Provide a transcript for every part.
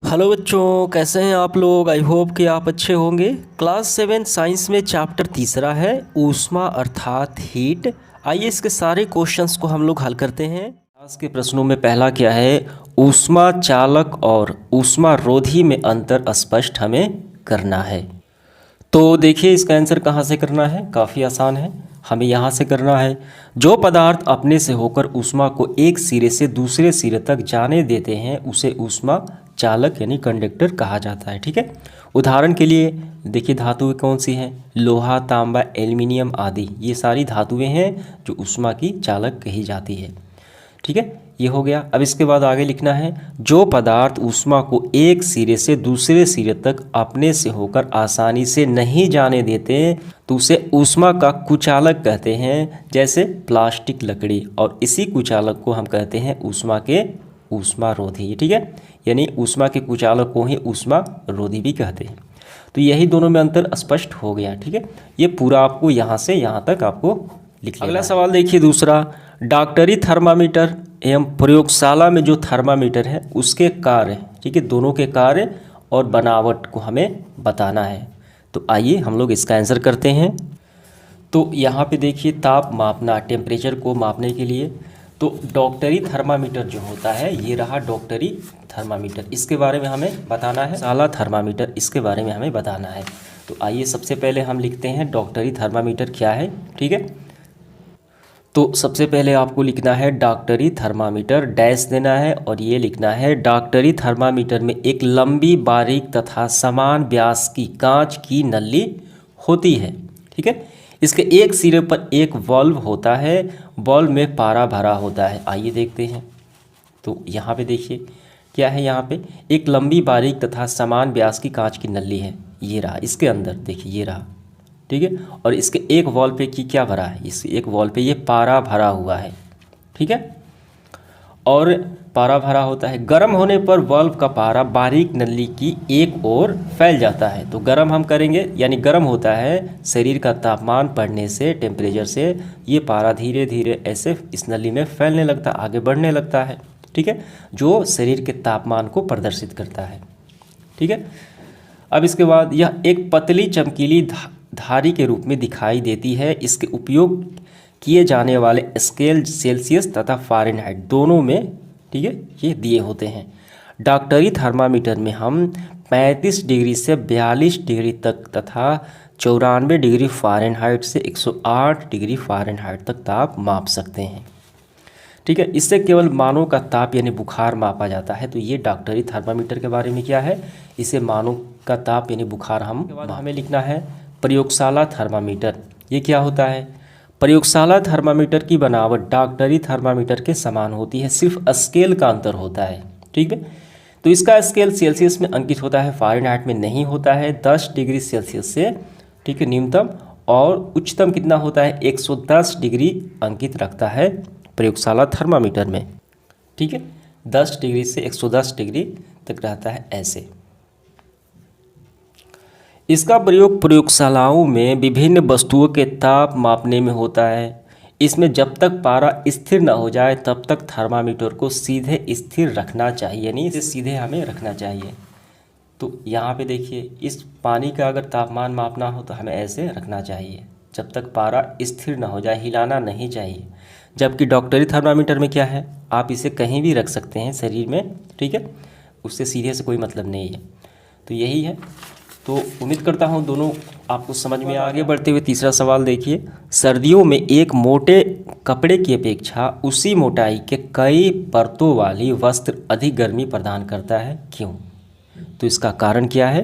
Hello बच्चों, कैसे हैं आप लोग। आई होप कि आप अच्छे होंगे। क्लास 7 साइंस में चैप्टर तीसरा है ऊष्मा अर्थात हीट। आइए इसके सारे क्वेश्चंस को हम लोग हल करते हैं। आज के प्रश्नों में पहला क्या है, ऊष्मा चालक और ऊष्मा रोधी में अंतर स्पष्ट हमें करना है। तो देखिए इसका आंसर कहाँ से करना है, काफ़ी आसान है। हमें यहाँ से करना है। जो पदार्थ अपने से होकर ऊष्मा को एक सिरे से दूसरे सिरे तक जाने देते हैं उसे ऊष्मा चालक यानी कंडक्टर कहा जाता है। ठीक है, उदाहरण के लिए देखिए धातुएं कौन सी हैं, लोहा, तांबा, एल्युमिनियम आदि, ये सारी धातुएं हैं जो ऊष्मा की चालक कही जाती है। ठीक है, ये हो गया। अब इसके बाद आगे लिखना है, जो पदार्थ ऊष्मा को एक सिरे से दूसरे सिरे तक अपने से होकर आसानी से नहीं जाने देते तो उसे ऊष्मा का कुचालक कहते हैं, जैसे प्लास्टिक, लकड़ी। और इसी कुचालक को हम कहते हैं ऊष्मा के ऊष्मा रोधी। ठीक है, यानी ऊष्मा के कुचालक को ही ऊष्मा रोधी भी कहते हैं। तो यही दोनों में अंतर स्पष्ट हो गया। ठीक है, ये पूरा आपको यहाँ से यहाँ तक आपको लिख लेना है। अगला सवाल देखिए दूसरा, डॉक्टरी थर्मामीटर एवं प्रयोगशाला में जो थर्मामीटर है उसके कार्य, ठीक है, दोनों के कार्य और बनावट को हमें बताना है। तो आइए हम लोग इसका आंसर करते हैं। तो यहाँ पे देखिए ताप मापना, टेम्परेचर को मापने के लिए, तो डॉक्टरी थर्मामीटर जो होता है ये रहा डॉक्टरी थर्मामीटर, इसके बारे में हमें बताना है। साला थर्मामीटर, इसके बारे में हमें बताना है। तो आइए सबसे पहले हम लिखते हैं डॉक्टरी थर्मामीटर क्या है। ठीक है, तो सबसे पहले आपको लिखना है डॉक्टरी थर्मामीटर, डैश देना है और ये लिखना है डॉक्टरी थर्मामीटर में एक लंबी, बारीक तथा समान व्यास की कांच की नली होती है। ठीक है, इसके एक सिरे पर एक वाल्व होता है, वाल्व में पारा भरा होता है। आइए देखते हैं। तो यहाँ पे देखिए क्या है, यहाँ पे एक लंबी, बारीक तथा समान व्यास की कांच की नली है, ये रहा। इसके अंदर देखिए ये रहा। ठीक है, और इसके एक वॉल पे की क्या भरा है, इस एक वॉल पे ये पारा भरा हुआ है। ठीक है, और पारा भरा होता है। गर्म होने पर वाल्व का पारा बारीक नली की एक ओर फैल जाता है। तो गर्म हम करेंगे यानी गर्म होता है, शरीर का तापमान बढ़ने से, टेम्परेचर से ये पारा धीरे धीरे ऐसे इस नली में फैलने लगता है, आगे बढ़ने लगता है। ठीक है, जो शरीर के तापमान को प्रदर्शित करता है। ठीक है, अब इसके बाद यह एक पतली चमकीली धारी के रूप में दिखाई देती है। इसके उपयोग किए जाने वाले स्केल सेल्सियस तथा फ़ारेनहाइट दोनों में, ठीक है, ये दिए होते हैं। डॉक्टरी थर्मामीटर में हम 35 डिग्री से 42 डिग्री तक तथा 94 डिग्री फ़ारेनहाइट से 108 डिग्री फ़ारेनहाइट तक ताप माप सकते हैं। ठीक है, इससे केवल मानव का ताप यानी बुखार मापा जाता है। तो ये डॉक्टरी थर्मामीटर के बारे में क्या है, इसे मानव का ताप यानी बुखार हमें लिखना है प्रयोगशाला थर्मामीटर। ये क्या होता है, प्रयोगशाला थर्मामीटर की बनावट डॉक्टरी थर्मामीटर के समान होती है, सिर्फ स्केल का अंतर होता है। ठीक है, तो इसका स्केल सेल्सियस में अंकित होता है, फ़ारेनहाइट में नहीं होता है। 10 डिग्री सेल्सियस से, ठीक है, न्यूनतम, और उच्चतम कितना होता है, 110 डिग्री अंकित रखता है प्रयोगशाला थर्मामीटर में। ठीक है, 10 डिग्री से 110 डिग्री तक रहता है ऐसे। इसका प्रयोग प्रयोगशालाओं में विभिन्न वस्तुओं के ताप मापने में होता है। इसमें जब तक पारा स्थिर न हो जाए तब तक थर्मामीटर को सीधे स्थिर रखना चाहिए, यानी इसे सीधे हमें रखना चाहिए। तो यहाँ पे देखिए इस पानी का अगर तापमान मापना हो तो हमें ऐसे रखना चाहिए, जब तक पारा स्थिर न हो जाए, हिलाना नहीं चाहिए। जबकि डॉक्टरी थर्मामीटर में क्या है, आप इसे कहीं भी रख सकते हैं शरीर में। ठीक है, उससे सीधे से कोई मतलब नहीं है। तो यही है। तो उम्मीद करता हूँ दोनों आपको समझ में। आगे बढ़ते हुए तीसरा सवाल देखिए, सर्दियों में एक मोटे कपड़े की अपेक्षा उसी मोटाई के कई परतों वाली वस्त्र अधिक गर्मी प्रदान करता है, क्यों? तो इसका कारण क्या है?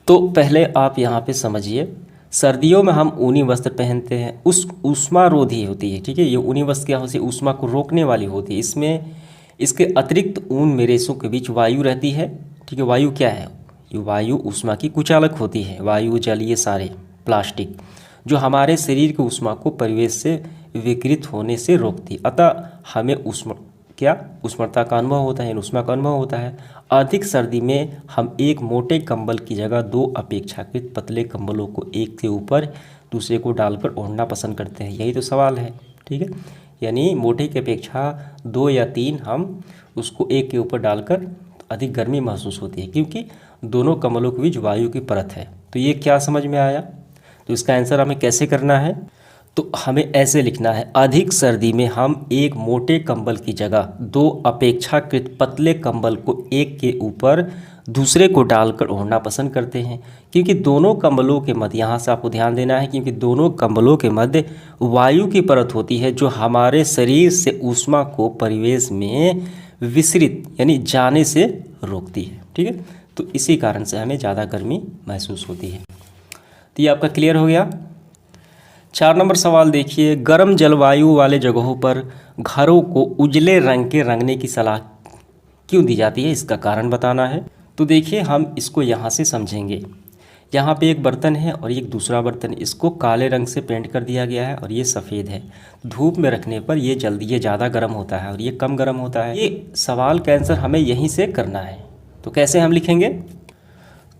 तो पहले आप यहाँ पे समझिए, सर्दियों में हम ऊनी वस्त्र पहनते हैं, उस ऊष्मारोधी होती है। ठीक है, ये ऊनी वस्त्र क्या होती है, ऊष्मा को रोकने वाली होती है। इसमें इसके अतिरिक्त ऊन में रेशों के बीच वायु रहती है। ठीक है, वायु क्या है, ये वायु ऊष्मा की कुचालक होती है। वायु, जल, ये सारे प्लास्टिक जो हमारे शरीर की ऊष्मा को परिवेश से विकृत होने से रोकती, अतः हमें उष्णता का अनुभव होता है, ऊष्मा का अनुभव होता है। अधिक सर्दी में हम एक मोटे कंबल की जगह 2 अपेक्षाकृत पतले कंबलों को एक के ऊपर दूसरे को डालकर ओढ़ना पसंद करते हैं। यही तो सवाल है। ठीक है, यानी मोटे की अपेक्षा 2 या 3 हम उसको एक के ऊपर डालकर अधिक गर्मी महसूस होती है, क्योंकि दोनों कम्बलों के बीच वायु की परत है। तो ये क्या समझ में आया? तो इसका आंसर हमें कैसे करना है? तो हमें ऐसे लिखना है, अधिक सर्दी में हम एक मोटे कंबल की जगह दो अपेक्षाकृत पतले कंबल को एक के ऊपर दूसरे को डालकर ओढ़ना पसंद करते हैं, क्योंकि दोनों कंबलों के मध्य, यहाँ से आपको ध्यान देना है, क्योंकि दोनों कंबलों के मध्य वायु की परत होती है जो हमारे शरीर से ऊष्मा को परिवेश में विसरित यानी जाने से रोकती है। ठीक है, तो इसी कारण से हमें ज़्यादा गर्मी महसूस होती है। तो ये आपका क्लियर हो गया। 4 नंबर सवाल देखिए, गर्म जलवायु वाले जगहों पर घरों को उजले रंग के रंगने की सलाह क्यों दी जाती है, इसका कारण बताना है। तो देखिए हम इसको यहाँ से समझेंगे। यहाँ पे एक बर्तन है और एक दूसरा बर्तन, इसको काले रंग से पेंट कर दिया गया है और ये सफ़ेद है। धूप में रखने पर ये ज़्यादा गर्म होता है और ये कम गर्म होता है। ये सवाल का आंसर हमें यहीं से करना है। तो कैसे हम लिखेंगे?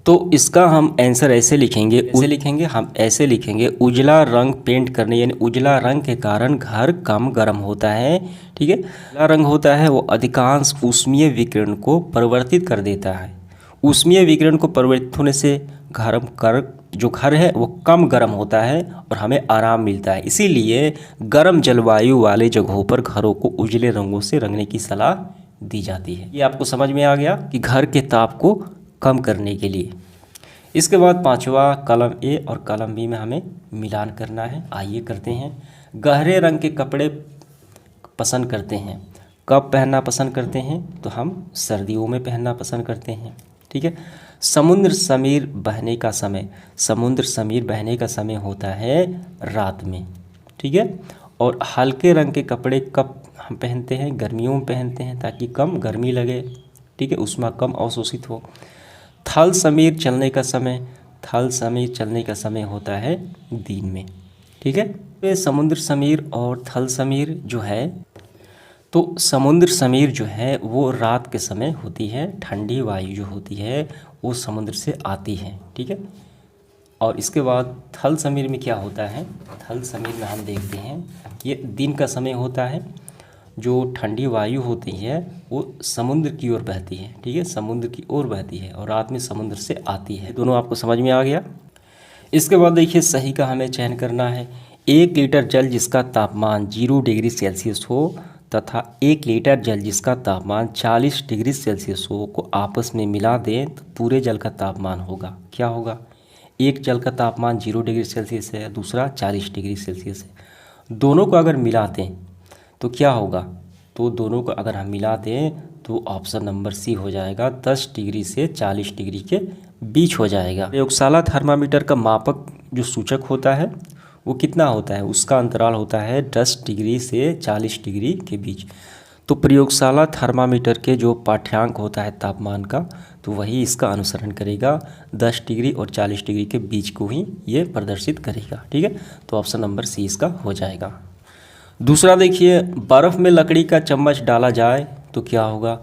तो इसका हम आंसर ऐसे लिखेंगे, हम ऐसे लिखेंगे, उजला रंग पेंट करने यानी उजला रंग के कारण घर कम गर्म होता है। ठीक है, उजला रंग होता है वो अधिकांश ऊष्मीय विकिरण को परिवर्तित कर देता है। ऊष्मीय विकिरण को परिवर्तित होने से जो घर है वो कम गर्म होता है और हमें आराम मिलता है। इसीलिए गर्म जलवायु वाले जगहों पर घरों को उजले रंगों से रंगने की सलाह दी जाती है। ये आपको समझ में आ गया कि घर के ताप को कम करने के लिए। इसके बाद 5वां, कॉलम ए और कॉलम बी में हमें मिलान करना है। आइए करते हैं। गहरे रंग के कपड़े पसंद करते हैं। कब पहनना पसंद करते हैं? तो हम सर्दियों में पहनना पसंद करते हैं। ठीक है, समुद्र समीर बहने का समय होता है रात में। ठीक है, और हल्के रंग के कपड़े कब हम पहनते हैं? गर्मियों में पहनते हैं ताकि कम गर्मी लगे। ठीक है, उसमें कम अवशोषित हो। थल समीर चलने का समय होता है दिन में। ठीक है, तो समुद्र समीर और थल समीर जो है, तो समुद्र समीर जो है वो रात के समय होती है। ठंडी वायु जो होती है वो समुद्र से आती है। ठीक है, और इसके बाद थल समीर में क्या होता है? थल समीर में हम देखते हैं ये दिन का समय होता है। जो ठंडी वायु होती है वो समुद्र की ओर बहती है। ठीक है, समुद्र की ओर बहती है और रात में समुद्र से आती है। दोनों आपको समझ में आ गया। इसके बाद देखिए सही का हमें चयन करना है। 1 लीटर जल जिसका तापमान 0 डिग्री सेल्सियस हो तथा 1 लीटर जल जिसका तापमान 40 डिग्री सेल्सियस हो को आपस में मिला दें तो पूरे जल का तापमान होगा, क्या होगा? एक जल का तापमान 0 डिग्री सेल्सियस है, दूसरा 40 डिग्री सेल्सियस है। दोनों को अगर मिला दें तो क्या होगा? तो दोनों को अगर हम मिला दें तो ऑप्शन नंबर सी हो जाएगा, 10 डिग्री से 40 डिग्री के बीच हो जाएगा। प्रयोगशाला थर्मामीटर का मापक जो सूचक होता है वो कितना होता है? उसका अंतराल होता है 10 डिग्री से 40 डिग्री के बीच। तो प्रयोगशाला थर्मामीटर के जो पाठ्यांक होता है तापमान का, तो वही इसका अनुसरण करेगा। 10 डिग्री और 40 डिग्री के बीच को ही ये प्रदर्शित करेगा। ठीक है, तो ऑप्शन नंबर सी इसका हो जाएगा। दूसरा देखिए, बर्फ़ में लकड़ी का चम्मच डाला जाए तो क्या होगा?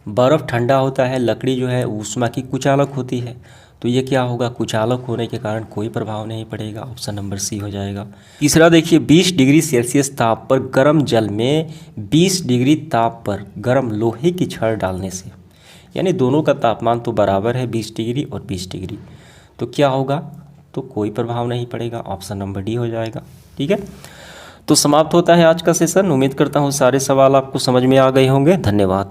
बर्फ़ ठंडा होता है, लकड़ी जो है ऊष्मा की कुचालक होती है, तो ये क्या होगा? कुचालक होने के कारण कोई प्रभाव नहीं पड़ेगा। ऑप्शन नंबर सी हो जाएगा। तीसरा देखिए, 20 डिग्री सेल्सियस ताप पर गर्म जल में 20 डिग्री ताप पर गर्म लोहे की छड़ डालने से, यानी दोनों का तापमान तो बराबर है 20 डिग्री और 20 डिग्री, तो क्या होगा? तो कोई प्रभाव नहीं पड़ेगा। ऑप्शन नंबर डी हो जाएगा। ठीक है, तो समाप्त होता है आज का सेशन। उम्मीद करता हूँ सारे सवाल आपको समझ में आ गए होंगे। धन्यवाद।